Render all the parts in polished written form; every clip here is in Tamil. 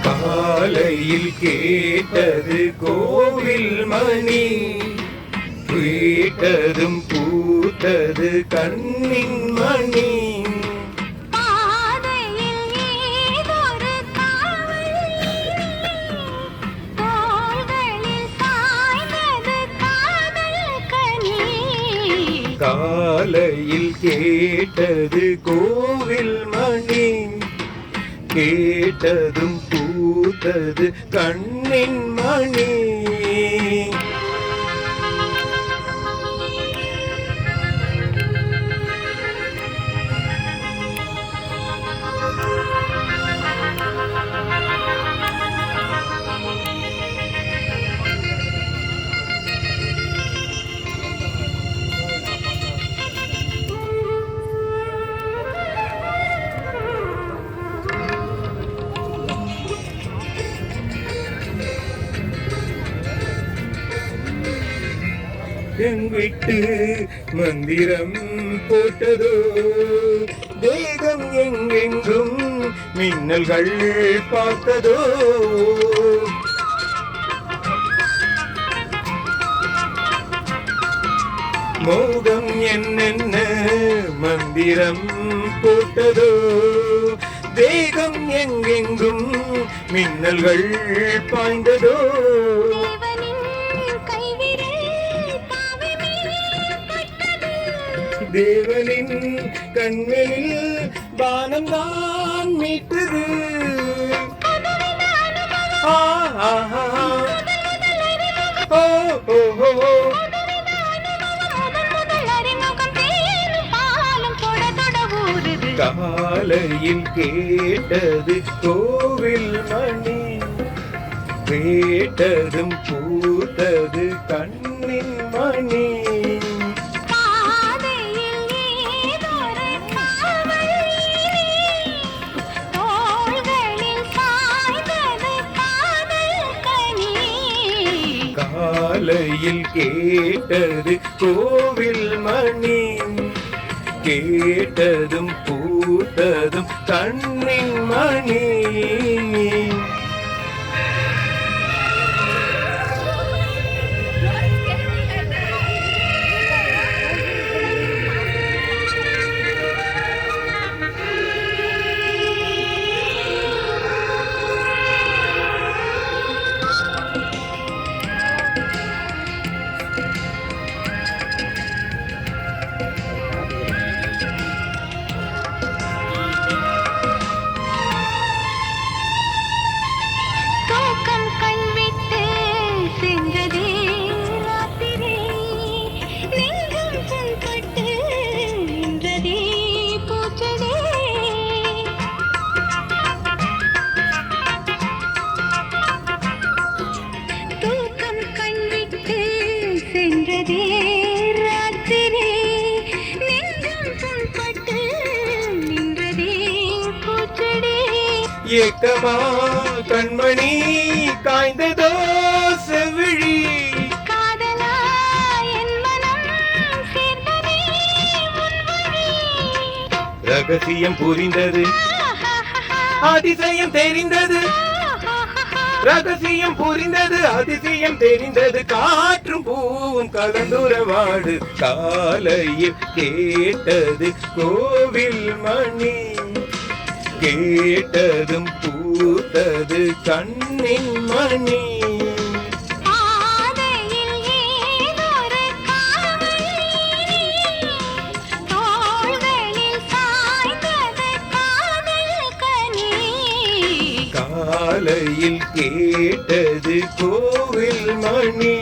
காலையில் கேட்டது கோவில் மணி, கேட்டதும் பூத்தது கண்ணின் மணி. காலையில் கேட்டது கோவில் மணி, கேட்டதும் பூத்தது கண்ணின் மணி. எங்கிட்டு மந்திரம் போட்டதோ, தேகம் எங்கெங்கும் மின்னல்கள் பார்த்ததோ. மோகம் என்னென்ன மந்திரம் போட்டதோ, தேகம் எங்கெங்கும் மின்னல்கள் பாய்ந்ததோ. தேவனின் கண்களில் பானம்தான் மீட்டது. காலையில் கேட்டது கோவில் மணி, கேட்டதும் பூத்தது கண்ணின் மணி. காலையில் கேட்டது கோவில் மணி, கேட்டதும் பூத்ததும் கண்ணின் மணி. ஏக்கமா கண்மணி காய்ந்ததோ செவிழி, காதலா என் மனம் சேர்ந்ததே உன்வழி. ரகசியம் புரிந்தது, அதிசயம் தெரிந்தது. ரகசியம் புரிந்தது, அதிசயம் தெரிந்தது. காற்றும் பூவும் கலந்துறவாடு. காலையில் கேட்டது கோவில் மணி, கேட்டதும் பூத்தது கண்ணின் மணி. காலையில் கேட்டது கோவில் மணி,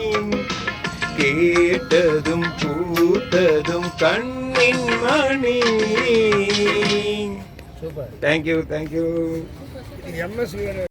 கேட்டதும் பூத்ததும் கண்ணின் மணி. Thank you.